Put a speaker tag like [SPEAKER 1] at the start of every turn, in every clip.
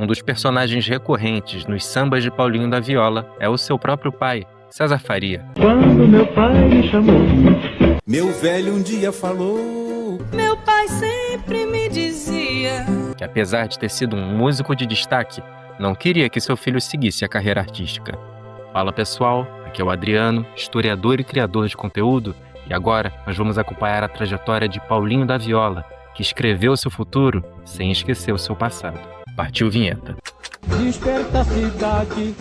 [SPEAKER 1] Um dos personagens recorrentes nos sambas de Paulinho da Viola é o seu próprio pai, César Faria.
[SPEAKER 2] Quando meu pai me chamou,
[SPEAKER 3] meu velho um dia falou,
[SPEAKER 4] meu pai sempre me dizia
[SPEAKER 1] que apesar de ter sido um músico de destaque, não queria que seu filho seguisse a carreira artística. Fala pessoal, aqui é o Adriano, historiador e criador de conteúdo, e agora nós vamos acompanhar a trajetória de Paulinho da Viola, que escreveu seu futuro sem esquecer o seu passado. Partiu vinheta.
[SPEAKER 2] desperta a cidade,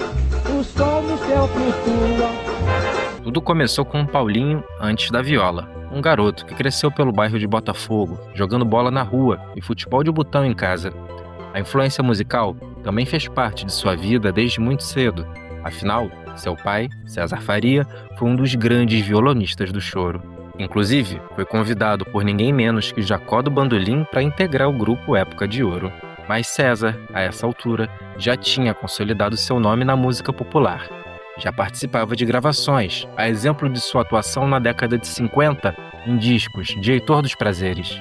[SPEAKER 2] o sol no céu flutua.
[SPEAKER 1] Tudo começou com Paulinho antes da viola, um garoto que cresceu pelo bairro de Botafogo, jogando bola na rua e futebol de botão em casa. A influência musical também fez parte de sua vida desde muito cedo. Afinal, seu pai, César Faria, foi um dos grandes violonistas do choro. Inclusive, foi convidado por ninguém menos que Jacó do Bandolim para integrar o grupo Época de Ouro. Mas César, a essa altura, já tinha consolidado seu nome na música popular. Já participava de gravações, a exemplo de sua atuação na década de 50 em discos de Heitor dos Prazeres.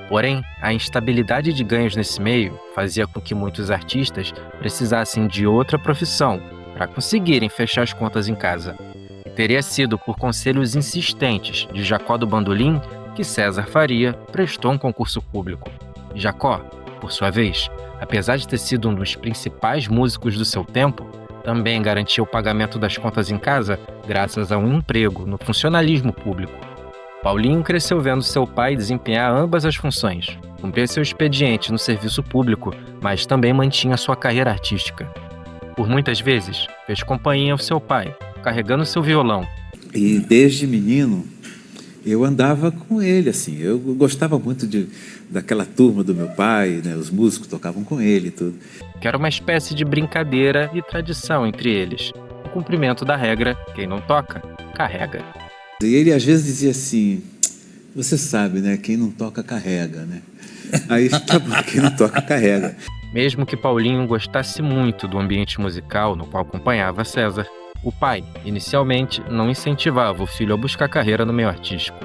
[SPEAKER 1] Porém, a instabilidade de ganhos nesse meio fazia com que muitos artistas precisassem de outra profissão para conseguirem fechar as contas em casa. E teria sido por conselhos insistentes de Jacó do Bandolim que César Faria prestou um concurso público. Jacó, por sua vez, apesar de ter sido um dos principais músicos do seu tempo, também garantiu o pagamento das contas em casa graças a um emprego no funcionalismo público. Paulinho cresceu vendo seu pai desempenhar ambas as funções, cumprir seu expediente no serviço público, mas também mantinha sua carreira artística. Por muitas vezes, fez companhia ao seu pai, carregando seu violão.
[SPEAKER 5] E desde menino, eu andava com ele, assim, eu gostava muito daquela turma do meu pai, né? Os músicos tocavam com ele e tudo.
[SPEAKER 1] Que era uma espécie de brincadeira e tradição entre eles. O cumprimento da regra, quem não toca, carrega.
[SPEAKER 5] E ele às vezes dizia assim, você sabe, né? Quem não toca, carrega, né? Aí, tá bom, quem não toca, carrega.
[SPEAKER 1] Mesmo que Paulinho gostasse muito do ambiente musical no qual acompanhava César, o pai, inicialmente, não incentivava o filho a buscar carreira no meio artístico.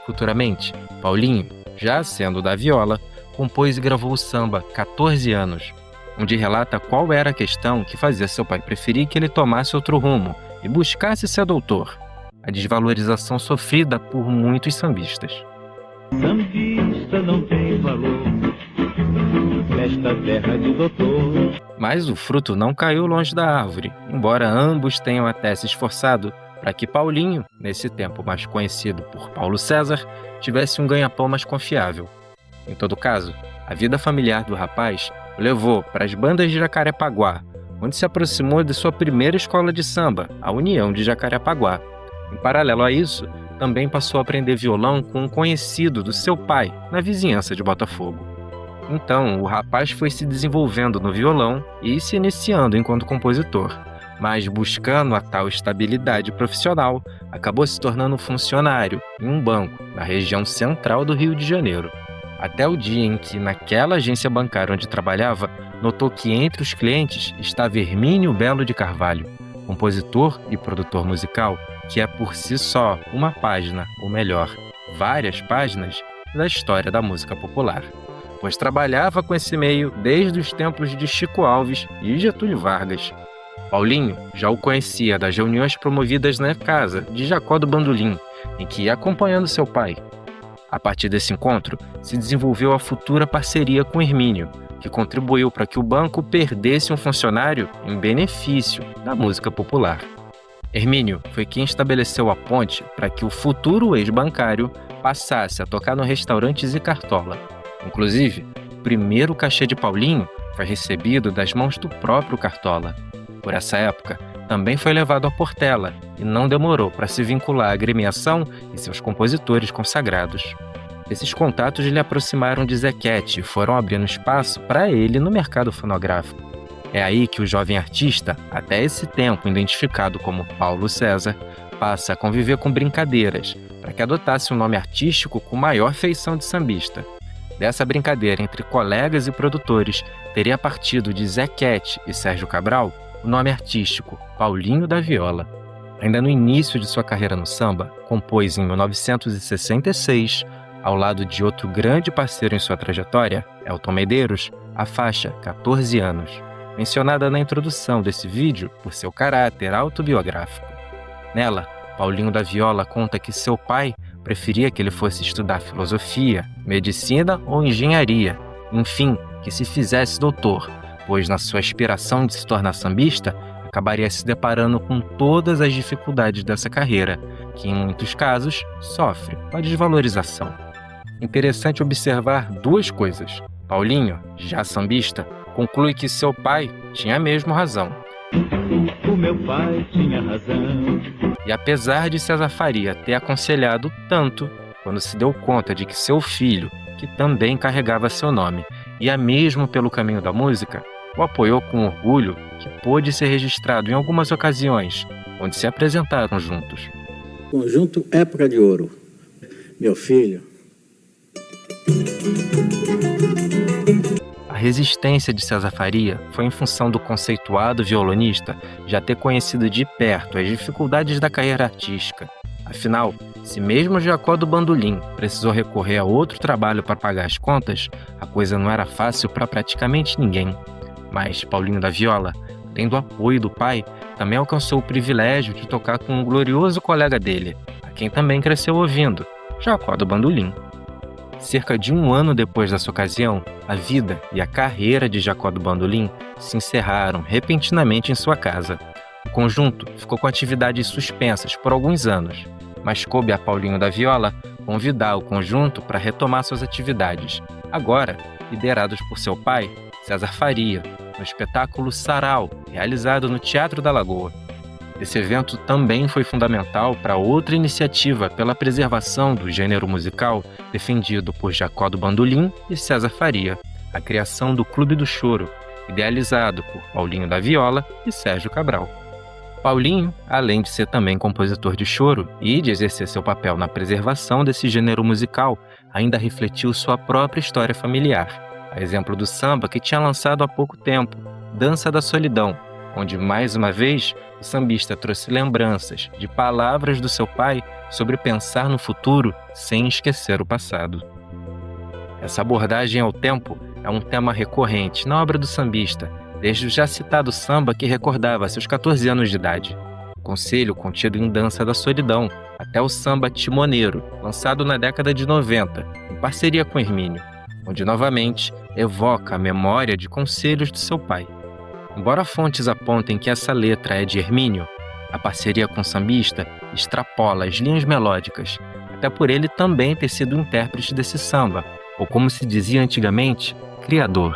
[SPEAKER 1] Futuramente, Paulinho, já sendo da viola, compôs e gravou o samba 14 anos, onde relata qual era a questão que fazia seu pai preferir que ele tomasse outro rumo e buscasse ser doutor, a desvalorização sofrida por muitos sambistas.
[SPEAKER 2] Sambista não tem valor nesta terra de doutor.
[SPEAKER 1] Mas o fruto não caiu longe da árvore, embora ambos tenham até se esforçado para que Paulinho, nesse tempo mais conhecido por Paulo César, tivesse um ganha-pão mais confiável. Em todo caso, a vida familiar do rapaz o levou para as bandas de Jacarepaguá, onde se aproximou de sua primeira escola de samba, a União de Jacarepaguá. Em paralelo a isso, também passou a aprender violão com um conhecido do seu pai, na vizinhança de Botafogo. Então, o rapaz foi se desenvolvendo no violão e se iniciando enquanto compositor, mas buscando a tal estabilidade profissional, acabou se tornando funcionário em um banco na região central do Rio de Janeiro. Até o dia em que, naquela agência bancária onde trabalhava, notou que entre os clientes estava Hermínio Belo de Carvalho, compositor e produtor musical, que é por si só uma página, ou melhor, várias páginas, da história da música popular, pois trabalhava com esse meio desde os tempos de Chico Alves e Getúlio Vargas. Paulinho já o conhecia das reuniões promovidas na casa de Jacó do Bandolim, em que ia acompanhando seu pai. A partir desse encontro, se desenvolveu a futura parceria com Hermínio, que contribuiu para que o banco perdesse um funcionário em benefício da música popular. Hermínio foi quem estabeleceu a ponte para que o futuro ex-bancário passasse a tocar no restaurante Zé Cartola. Inclusive, o primeiro cachê de Paulinho foi recebido das mãos do próprio Cartola. Por essa época, também foi levado a Portela e não demorou para se vincular à agremiação e seus compositores consagrados. Esses contatos lhe aproximaram de Zequete e foram abrindo espaço para ele no mercado fonográfico. É aí que o jovem artista, até esse tempo identificado como Paulo César, passa a conviver com brincadeiras para que adotasse um nome artístico com maior feição de sambista. Dessa brincadeira entre colegas e produtores, teria partido de Zequete e Sérgio Cabral o nome artístico Paulinho da Viola. Ainda no início de sua carreira no samba, compôs em 1966, ao lado de outro grande parceiro em sua trajetória, Elton Medeiros, a faixa 14 anos. mencionada na introdução desse vídeo por seu caráter autobiográfico. Nela, Paulinho da Viola conta que seu pai preferia que ele fosse estudar filosofia, medicina ou engenharia, enfim, que se fizesse doutor, pois na sua aspiração de se tornar sambista, acabaria se deparando com todas as dificuldades dessa carreira, que em muitos casos sofre com a desvalorização. Interessante observar duas coisas. Paulinho, já sambista, conclui que seu pai tinha mesmo razão.
[SPEAKER 2] O meu pai tinha razão.
[SPEAKER 1] E apesar de César Faria ter aconselhado tanto, quando se deu conta de que seu filho, que também carregava seu nome, ia mesmo pelo caminho da música, o apoiou com orgulho que pôde ser registrado em algumas ocasiões, onde se apresentaram juntos.
[SPEAKER 6] Conjunto Época de Ouro. Meu filho.
[SPEAKER 1] A resistência de César Faria foi em função do conceituado violonista já ter conhecido de perto as dificuldades da carreira artística. Afinal, se mesmo Jacó do Bandolim precisou recorrer a outro trabalho para pagar as contas, a coisa não era fácil para praticamente ninguém. Mas Paulinho da Viola, tendo o apoio do pai, também alcançou o privilégio de tocar com um glorioso colega dele, a quem também cresceu ouvindo, Jacó do Bandolim. Cerca de um ano depois dessa ocasião, a vida e a carreira de Jacó do Bandolim se encerraram repentinamente em sua casa. O conjunto ficou com atividades suspensas por alguns anos, mas coube a Paulinho da Viola convidar o conjunto para retomar suas atividades, agora liderados por seu pai, César Faria, no espetáculo Sarau, realizado no Teatro da Lagoa. Esse evento também foi fundamental para outra iniciativa pela preservação do gênero musical defendido por Jacó do Bandolim e César Faria, a criação do Clube do Choro, idealizado por Paulinho da Viola e Sérgio Cabral. Paulinho, além de ser também compositor de choro e de exercer seu papel na preservação desse gênero musical, ainda refletiu sua própria história familiar, a exemplo do samba que tinha lançado há pouco tempo, Dança da Solidão, onde, mais uma vez, o sambista trouxe lembranças de palavras do seu pai sobre pensar no futuro sem esquecer o passado. Essa abordagem ao tempo é um tema recorrente na obra do sambista, desde o já citado samba que recordava seus 14 anos de idade, o conselho contido em Dança da Solidão, até o samba Timoneiro, lançado na década de 90, em parceria com Hermínio, onde novamente evoca a memória de conselhos de seu pai. Embora fontes apontem que essa letra é de Hermínio, a parceria com o sambista extrapola as linhas melódicas, até por ele também ter sido intérprete desse samba, ou como se dizia antigamente, criador,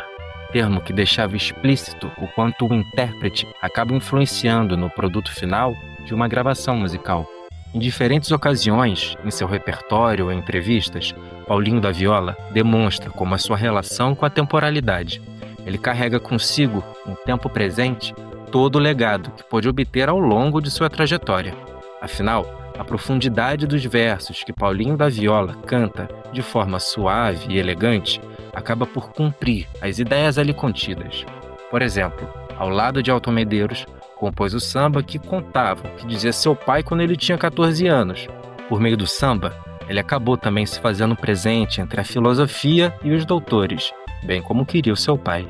[SPEAKER 1] termo que deixava explícito o quanto o intérprete acaba influenciando no produto final de uma gravação musical. Em diferentes ocasiões, em seu repertório ou entrevistas, Paulinho da Viola demonstra como a sua relação com a temporalidade. Ele carrega consigo, em tempo presente, todo o legado que pôde obter ao longo de sua trajetória. Afinal, a profundidade dos versos que Paulinho da Viola canta de forma suave e elegante acaba por cumprir as ideias ali contidas. Por exemplo, ao lado de Alton Medeiros, compôs o samba que contava o que dizia seu pai quando ele tinha 14 anos. Por meio do samba, ele acabou também se fazendo presente entre a filosofia e os doutores, bem como queria o seu pai.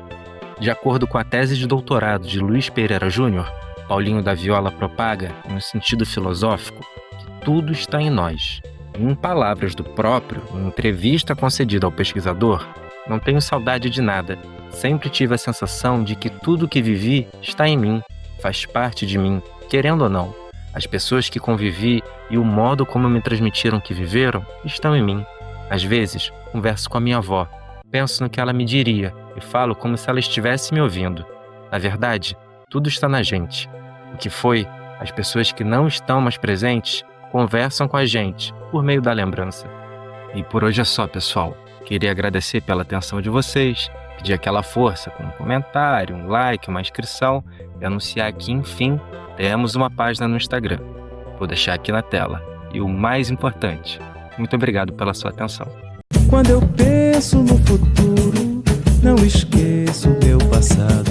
[SPEAKER 1] De acordo com a tese de doutorado de Luiz Pereira Júnior, Paulinho da Viola propaga, em um sentido filosófico, que tudo está em nós. Em palavras do próprio, em entrevista concedida ao pesquisador, não tenho saudade de nada. Sempre tive a sensação de que tudo que vivi está em mim, faz parte de mim, querendo ou não. As pessoas que convivi e o modo como me transmitiram que viveram estão em mim. Às vezes, converso com a minha avó, penso no que ela me diria e falo como se ela estivesse me ouvindo. Na verdade, tudo está na gente. O que foi, as pessoas que não estão mais presentes conversam com a gente por meio da lembrança. E por hoje é só, pessoal. Queria agradecer pela atenção de vocês, pedir aquela força com um comentário, um like, uma inscrição e anunciar que, enfim, temos uma página no Instagram. Vou deixar aqui na tela. E o mais importante, muito obrigado pela sua atenção.
[SPEAKER 3] Quando eu penso no futuro, não esqueço o meu passado.